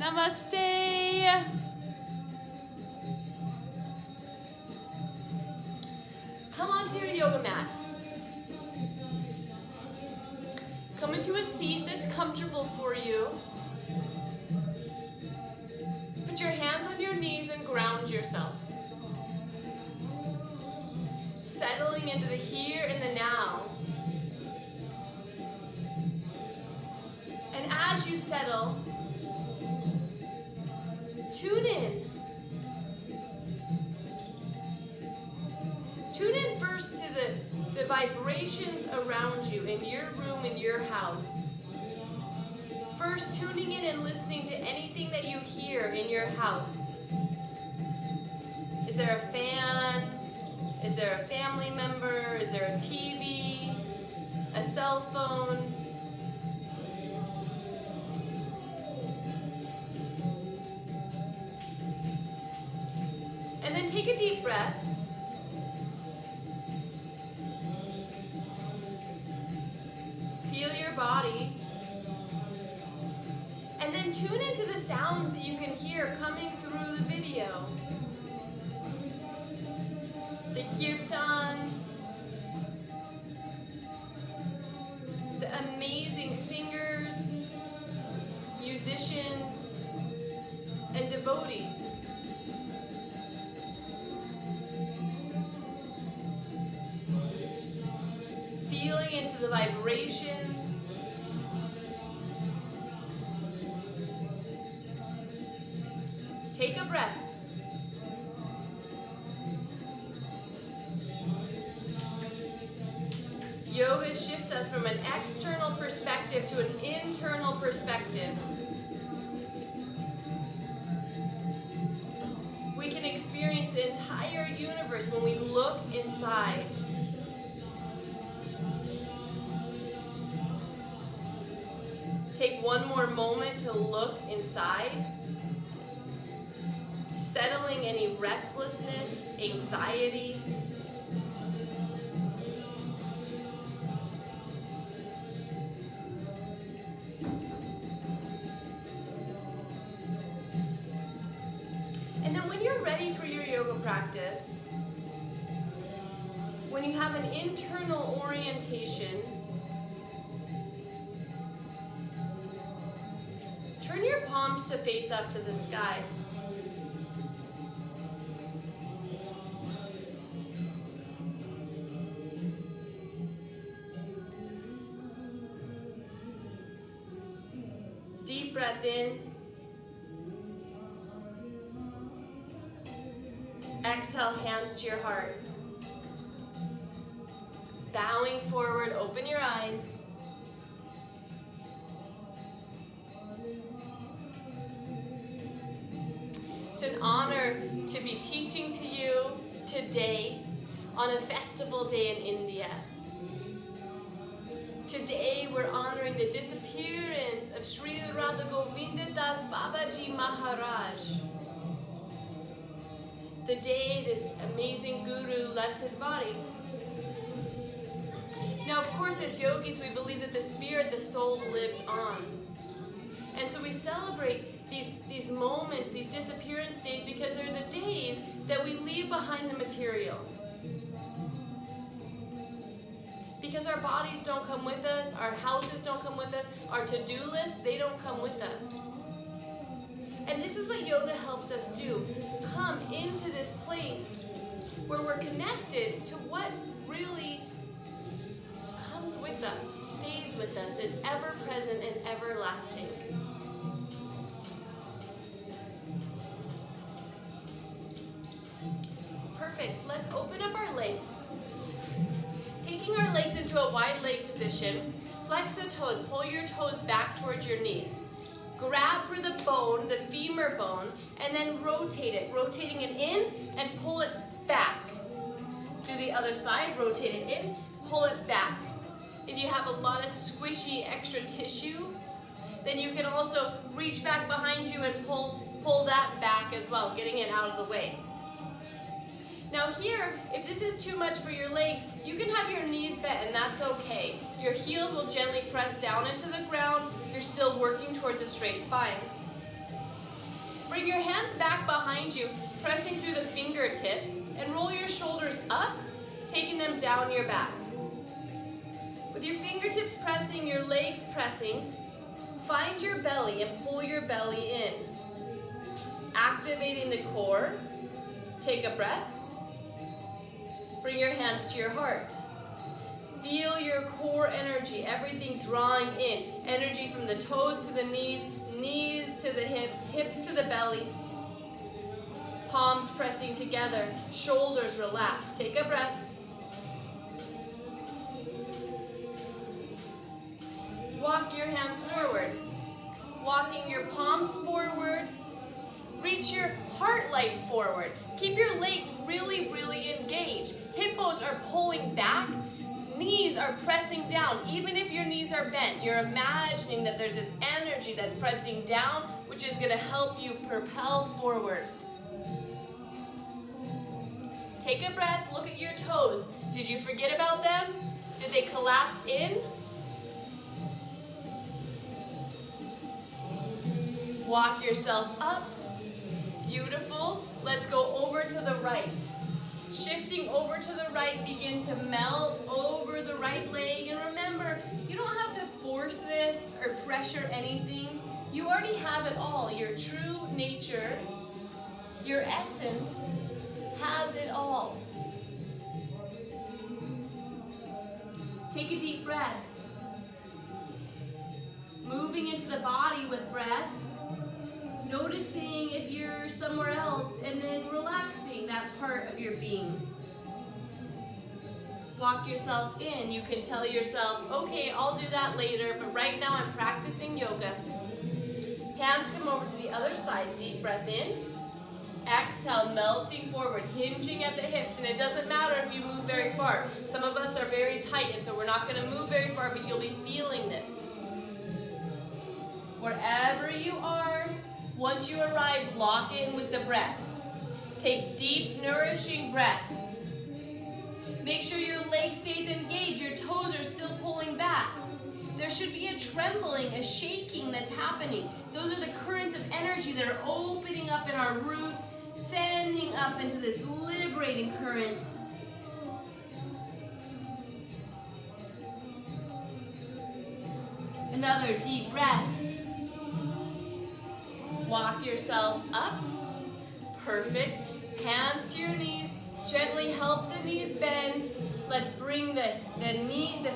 Namaste. Come onto your yoga mat. Come into a seat that's comfortable for you. Put your hands on your knees and ground yourself. Settling into the here and the now. And as you settle, tune in. Tune in first to the vibrations around you in your room, in your house. First, tuning in and listening to anything that you hear in your house. Is there a fan? Is there a family member? Is there a TV? A cell phone? And then take a deep breath. Feel your body. And then tune into the sounds that you can hear coming through the video. The kirtan, the amazing singers, musicians, and devotees. Feeling into the vibrations. Take a breath. Yoga shifts us from an external perspective to an internal perspective. We can experience the entire universe when we look inside. Take one more moment to look inside, settling any restlessness, anxiety. And then when you're ready for your yoga practice, when you have an internal orientation, turn your palms to face up to the sky. Deep breath in. Exhale, hands to your heart. Bowing forward, open your eyes. It's an honor to be teaching to you today on a festival day in India. Today we're honoring the disappearance of Sri Radha Govinda Das Babaji Maharaj. The day this amazing guru left his body. Now, of course, as yogis, we believe that the spirit, the soul, lives on. And so we celebrate these moments, these disappearance days, because they're the days that we leave behind the material. Because our bodies don't come with us, our houses don't come with us, our to-do lists, they don't come with us. And this is what yoga helps us do. Come into this place where we're connected to what really comes with us, stays with us, is ever present and everlasting. Perfect. Let's open up our legs. Taking our legs into a wide leg position, flex the toes, pull your toes back towards your knees. Grab for the bone, the femur bone, and then rotate it, rotating it in and pull it back. Do the other side, rotate it in, pull it back. If you have a lot of squishy extra tissue, then you can also reach back behind you and pull that back as well, getting it out of the way. Now here, if this is too much for your legs, you can have your knees bent, and that's okay. Your heels will gently press down into the ground. You're still working towards a straight spine. Bring your hands back behind you, pressing through the fingertips, and roll your shoulders up, taking them down your back. With your fingertips pressing, your legs pressing, find your belly and pull your belly in. Activating the core. Take a breath. Bring your hands to your heart. Feel your core energy, everything drawing in. Energy from the toes to the knees, knees to the hips, hips to the belly. Palms pressing together, shoulders relaxed. Take a breath. Walk your hands forward. Walking your palms forward. Reach your heart light forward. Keep your legs really, really engaged. Hip bones are pulling back. Knees are pressing down. Even if your knees are bent, you're imagining that there's this energy that's pressing down, which is going to help you propel forward. Take a breath. Look at your toes. Did you forget about them? Did they collapse in? Walk yourself up. Beautiful. Let's go over to the right. Shifting over to the right, begin to melt over the right leg. And remember, you don't have to force this or pressure anything. You already have it all. Your true nature, your essence, has it all. Take a deep breath. Moving into the body with breath. Noticing if you're somewhere else and then relaxing that part of your being. Walk yourself in. You can tell yourself, okay, I'll do that later, but right now I'm practicing yoga. Hands come over to the other side. Deep breath in. Exhale, melting forward, hinging at the hips. And it doesn't matter if you move very far. Some of us are very tight, and so we're not going to move very far, but you'll be feeling this. Wherever you are, once you arrive, lock in with the breath. Take deep, nourishing breaths. Make sure your leg stays engaged, your toes are still pulling back. There should be a trembling, a shaking that's happening. Those are the currents of energy that are opening up in our roots, sending up into this liberating current. Another deep breath. Walk yourself up. Perfect. Hands to your knees. Gently help the knees bend. Let's bring the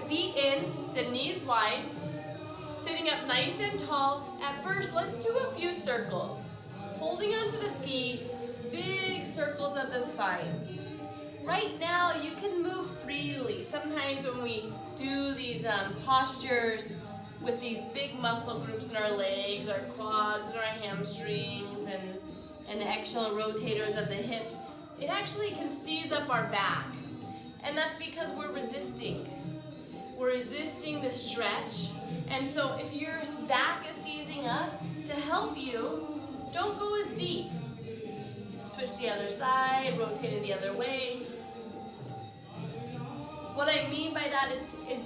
feet in, the knees wide. Sitting up nice and tall. At first, let's do a few circles. Holding onto the feet, big circles of the spine. Right now, you can move freely. Sometimes when we do these postures, with these big muscle groups in our legs, our quads and our hamstrings and the external rotators of the hips, it actually can seize up our back. And that's because we're resisting. We're resisting the stretch. And so if your back is seizing up, to help you, don't go as deep. Switch the other side, rotate it the other way. What I mean by that is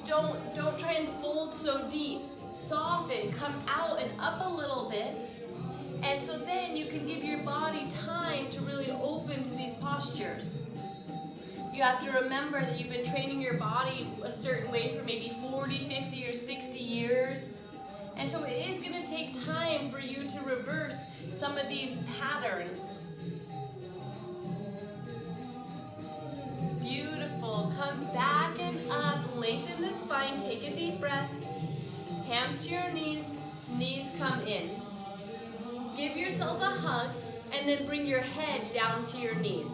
don't try and fold so deep. Soften, come out and up a little bit. And so then you can give your body time to really open to these postures. You have to remember that you've been training your body a certain way for maybe 40, 50, or 60 years. And so it is going to take time for you to reverse some of these patterns. Beautiful. Come back and up. Lengthen the spine. Take a deep breath. Hands to your knees. Knees come in. Give yourself a hug and then bring your head down to your knees.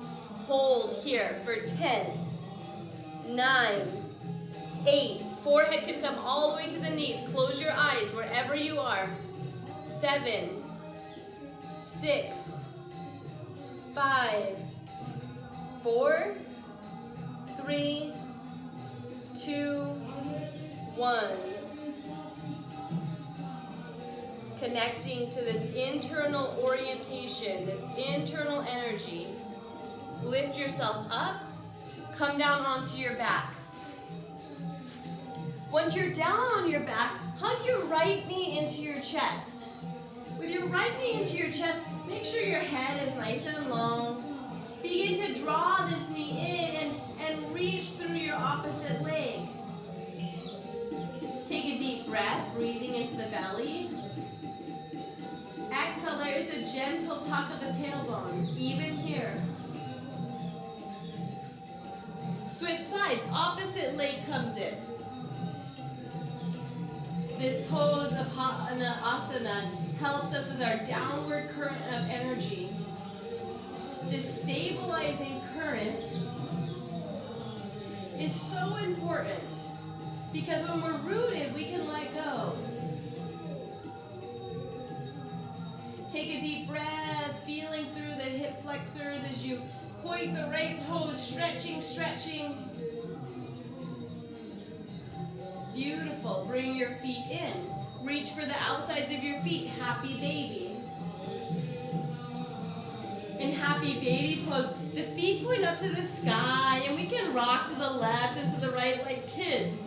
Hold here for 10, 9, 8. Forehead can come all the way to the knees. Close your eyes wherever you are. 7, 6, 5, 4, 3, 2, 1. Connecting to this internal orientation, this internal energy. Lift yourself up, come down onto your back. Once you're down on your back, hug your right knee into your chest. With your right knee into your chest, make sure your head is nice and long. Begin to draw this knee in and reach through your opposite leg. Take a deep breath, breathing into the belly. Exhale, there is a gentle tuck of the tailbone, even here. Switch sides, opposite leg comes in. This pose of asana helps us with our downward current of energy. This stabilizing current is so important because when we're rooted, we can let go. Take a deep breath, feeling through the hip flexors as you point the right toes, stretching, stretching. Beautiful. Bring your feet in. Reach for the outsides of your feet. Happy baby. In happy baby pose, the feet point up to the sky, and we can rock to the left and to the right like kids.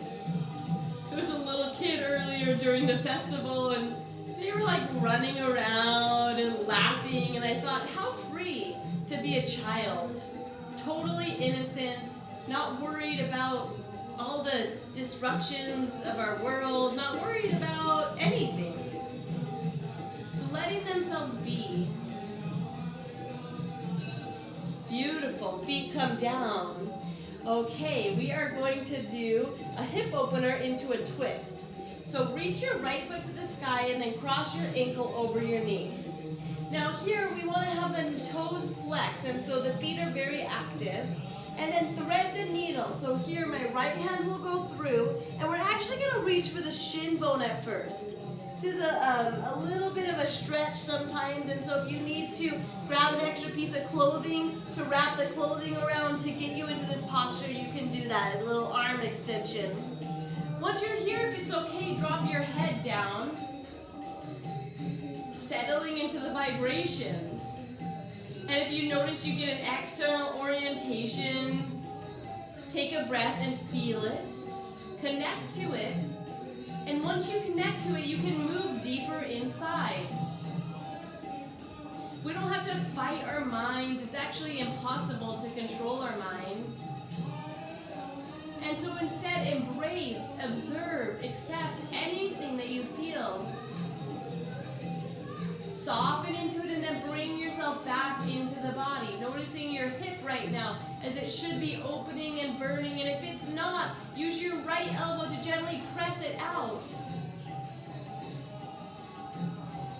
There was a little kid earlier during the festival, and they were like running around and laughing, and I thought, how free to be a child. Totally innocent, not worried about all the disruptions of our world, not worried about anything. Just letting themselves be. Beautiful. Feet come down. Okay, we are going to do a hip opener into a twist. So reach your right foot to the sky and then cross your ankle over your knee. Now here we want to have the toes flex, and so the feet are very active. And then thread the needle. So here my right hand will go through, and we're actually going to reach for the shin bone at first. This is a little bit of a stretch sometimes, and so if you need to grab an extra piece of clothing to wrap the clothing around to get you into this posture, you can do that, a little arm extension. Once you're here, if it's okay, drop your head down, settling into the vibrations. And if you notice you get an external orientation, take a breath and feel it. Connect to it. And once you connect to it, you can move deeper inside. We don't have to fight our minds. It's actually impossible to control our minds. And so instead, embrace, observe, accept anything that you feel. Soften into it and then bring yourself back into the body. Noticing your hip right now as it should be opening and burning. And if it's not, use your right elbow to gently press it out.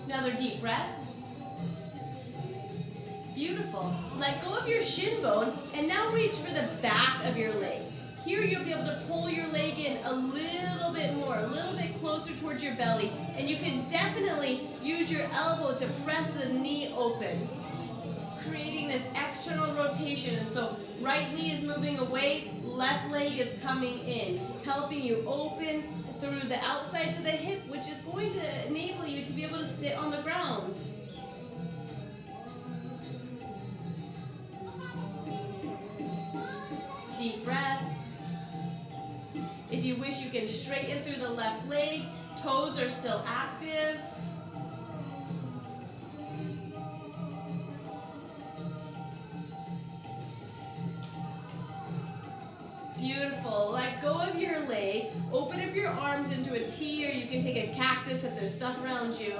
Another deep breath. Beautiful. Let go of your shin bone and now reach for the back of your leg. Here you'll be able to pull your leg in a little bit more, a little bit closer towards your belly. And you can definitely use your elbow to press the knee open, creating this external rotation. And so right knee is moving away, left leg is coming in, helping you open through the outside to the hip, which is going to enable you to be able to sit on the ground. Deep breath. If you wish, you can straighten through the left leg. Toes are still active. Beautiful. Let go of your leg. Open up your arms into a T, or you can take a cactus if there's stuff around you.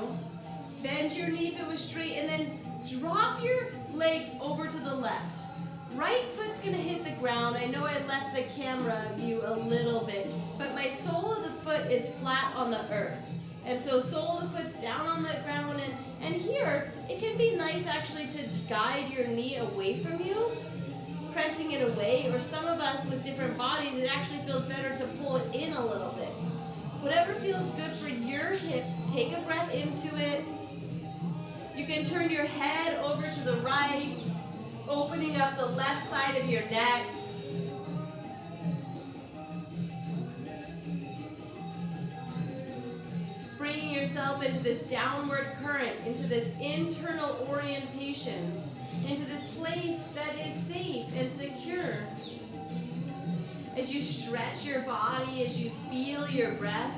Bend your knee if it was straight, and then drop your legs over to the left. Right foot's gonna hit the ground. I know I left the camera view a little bit, but my sole of the foot is flat on the earth. And so sole of the foot's down on the ground, and here, it can be nice actually to guide your knee away from you, pressing it away, or some of us with different bodies, it actually feels better to pull it in a little bit. Whatever feels good for your hip, take a breath into it. You can turn your head over to the right, opening up the left side of your neck. Bringing yourself into this downward current, into this internal orientation, into this place that is safe and secure. As you stretch your body, as you feel your breath.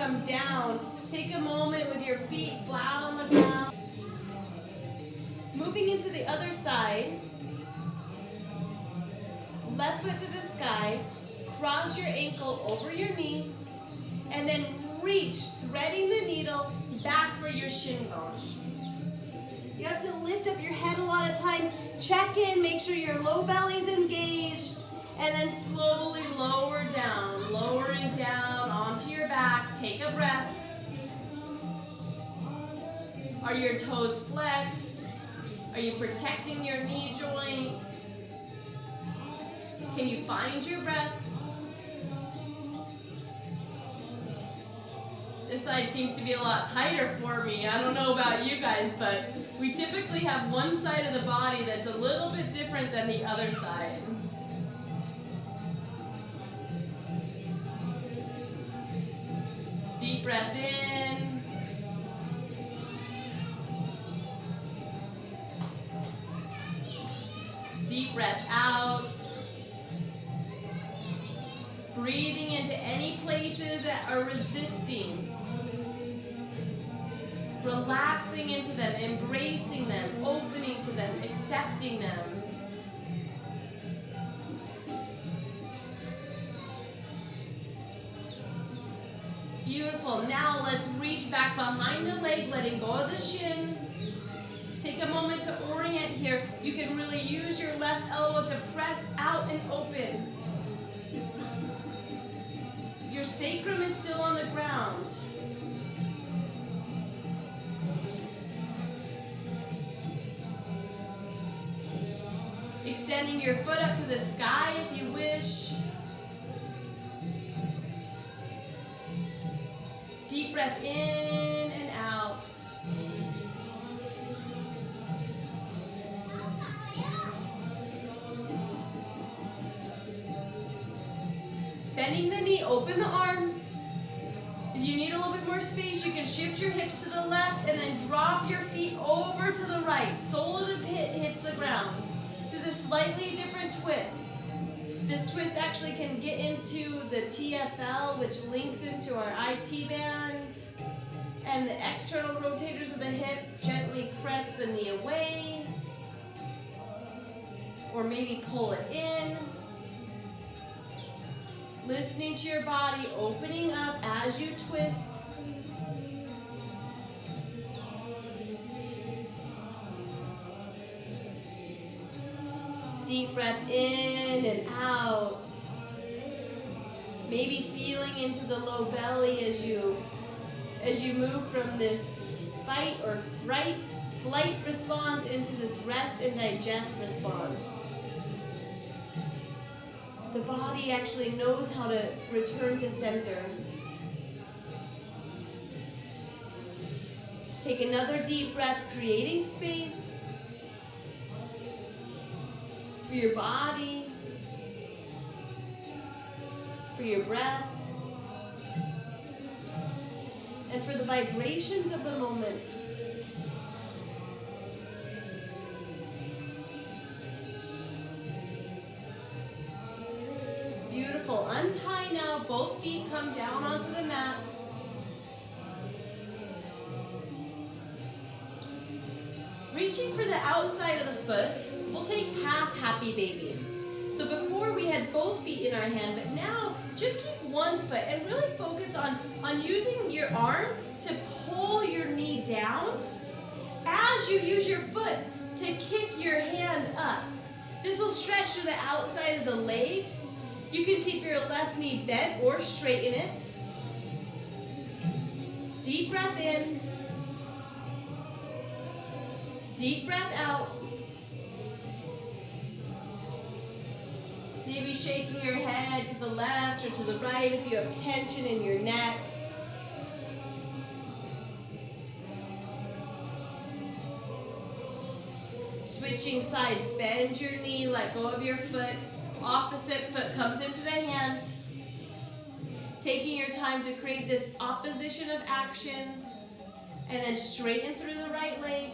come down. Take a moment with your feet flat on the ground. Moving into the other side. Left foot to the sky. Cross your ankle over your knee. And then reach, threading the needle back for your shin bone. You have to lift up your head a lot of times. Check in, make sure your low belly's engaged. And then slowly lower down, lowering down onto your back. Take a breath. Are your toes flexed? Are you protecting your knee joints? Can you find your breath? This side seems to be a lot tighter for me. I don't know about you guys, but we typically have one side of the body that's a little bit different than the other side. Deep breath in. Deep breath out. Breathing into any places that are resisting. Relaxing into them, embracing them, opening to them, accepting them. Beautiful. Now let's reach back behind the leg, letting go of the shin. Take a moment to orient here. You can really use your left elbow to press out and open. Your sacrum is still on the ground. Extending your foot up to the sky if you wish. Deep breath in and out. Bending the knee, open the arms. If you need a little bit more space, you can shift your hips to the left and then drop your feet over to the right. Sole of the pit hits the ground. This is a slightly different twist. This twist actually can get into the TFL, which links into our IT band. And the external rotators of the hip, gently press the knee away. Or maybe pull it in. Listening to your body, opening up as you twist. Deep breath in and out. Maybe feeling into the low belly as you move from this fight or flight response into this rest and digest response. The body actually knows how to return to center. Take another deep breath, creating space for your body, for your breath, and for the vibrations of the moment. Beautiful. Untie now. Both feet come down onto the mat. Reaching for the outside of the foot, we'll take half happy baby. So before we had both feet in our hand, but now just keep one foot and really focus on using your arm to pull your knee down as you use your foot to kick your hand up. This will stretch to the outside of the leg. You can keep your left knee bent or straighten it. Deep breath in. Deep breath out. Maybe shaking your head to the left or to the right if you have tension in your neck. Switching sides, bend your knee, let go of your foot. Opposite foot comes into the hand. Taking your time to create this opposition of actions and then straighten through the right leg.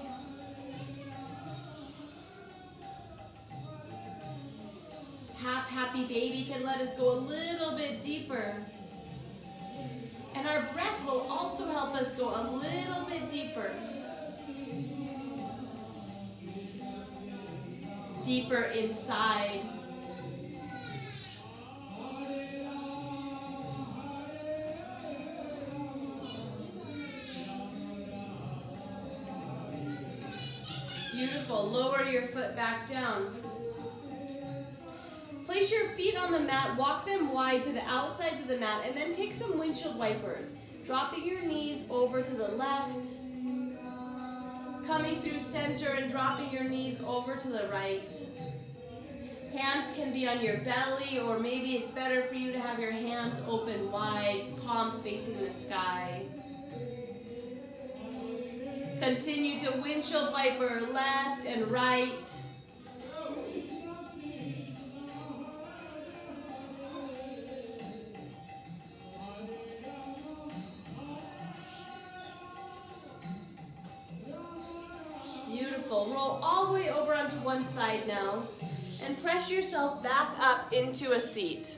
Half happy baby can let us go a little bit deeper. And our breath will also help us go a little bit deeper. Deeper inside. Beautiful. Lower your foot back down. Place your feet on the mat, walk them wide to the outsides of the mat, and then take some windshield wipers. Dropping your knees over to the left, coming through center and dropping your knees over to the right. Hands can be on your belly, or maybe it's better for you to have your hands open wide, palms facing the sky. Continue to windshield wiper left and right. Beautiful. Roll all the way over onto one side now and press yourself back up into a seat.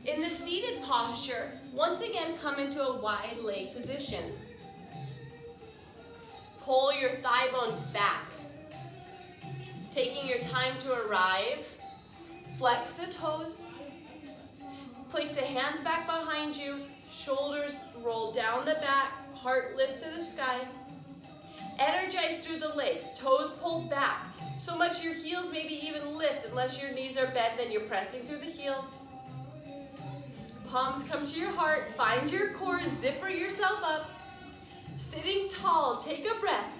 In the seated posture, once again come into a wide leg position. Pull your thigh bones back. Taking your time to arrive, flex the toes. Place the hands back behind you, shoulders roll down the back, heart lifts to the sky. Energize through the legs, toes pulled back. So much your heels maybe even lift, unless your knees are bent, then you're pressing through the heels. Palms come to your heart, find your core, zipper yourself up. Sitting tall, take a breath.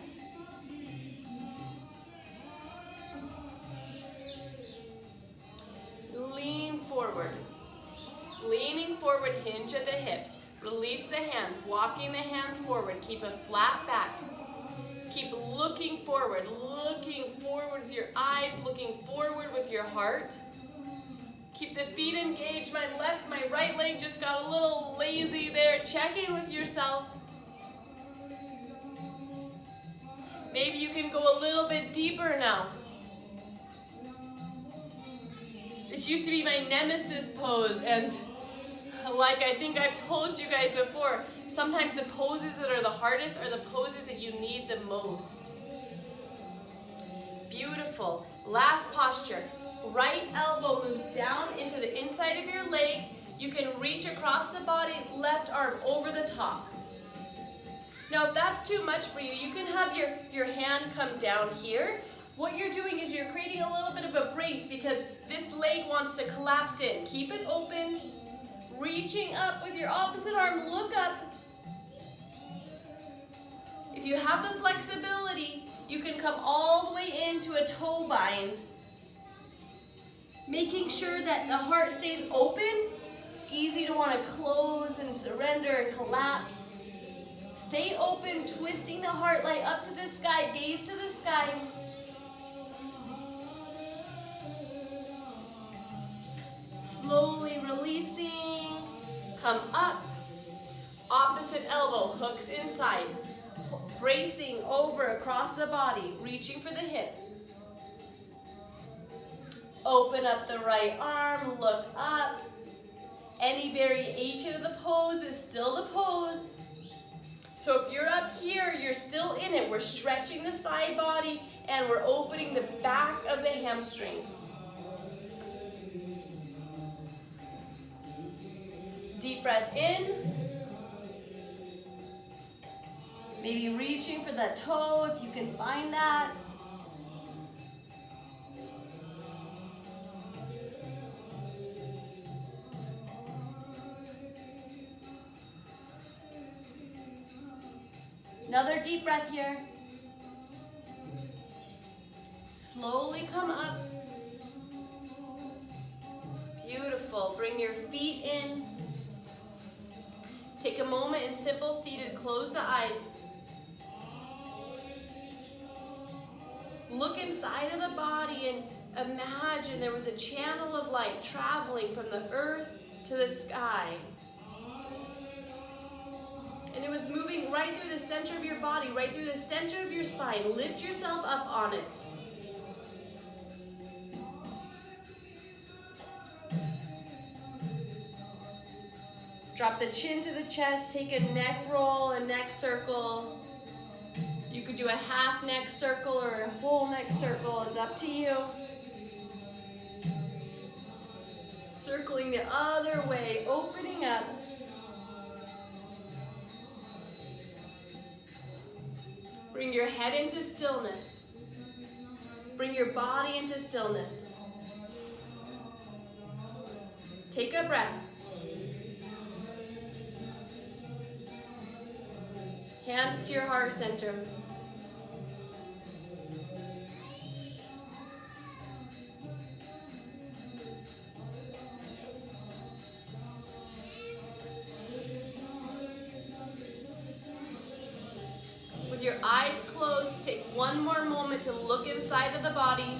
Lean forward. Leaning forward, hinge at the hips. Release the hands, walking the hands forward. Keep a flat back. Keep looking forward with your eyes, looking forward with your heart. Keep the feet engaged. My right leg just got a little lazy there. Check in with yourself. Maybe you can go a little bit deeper now. This used to be my nemesis pose, and like I think I've told you guys before, sometimes the poses that are the hardest are the poses that you need the most. Beautiful. Last posture. Right elbow moves down into the inside of your leg. You can reach across the body, left arm over the top. Now if that's too much for you, you can have your hand come down here. What you're doing is you're creating a little bit of a brace because this leg wants to collapse in. Keep it open. Reaching up with your opposite arm, look up. If you have the flexibility, you can come all the way into a toe bind. Making sure that the heart stays open. It's easy to want to close and surrender and collapse. Stay open, twisting the heart light up to the sky, gaze to the sky. Slowly releasing, come up. Opposite elbow hooks inside. Bracing over across the body, reaching for the hip. Open up the right arm, look up. Any variation of the pose is still the pose. So if you're up here, you're still in it. We're stretching the side body and we're opening the back of the hamstring. Deep breath in. Maybe reaching for that toe if you can find that. Another deep breath here. Slowly come up. Beautiful. Bring your feet in. Take a moment in simple seated. Close the eyes. Look inside of the body and imagine there was a channel of light traveling from the earth to the sky. And it was moving right through the center of your body, right through the center of your spine. Lift yourself up on it. Drop the chin to the chest, take a neck roll, a neck circle. You could do a half neck circle or a whole neck circle, it's up to you. Circling the other way, opening up. Bring your head into stillness. Bring your body into stillness. Take a breath. Hands to your heart center. With your eyes closed, take one more moment to look inside of the body.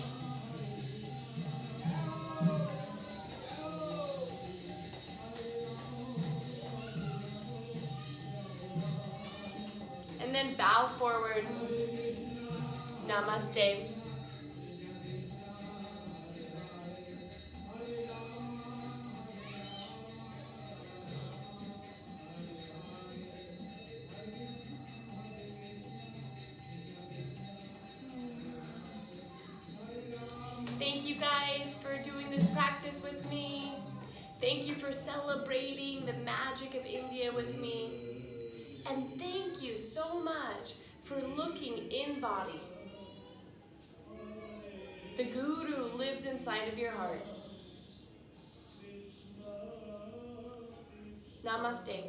And then bow forward. Namaste. Thank you guys for doing this practice with me. Thank you for celebrating the magic of India with me. And thank you so much for looking in body. The Guru lives inside of your heart. Namaste.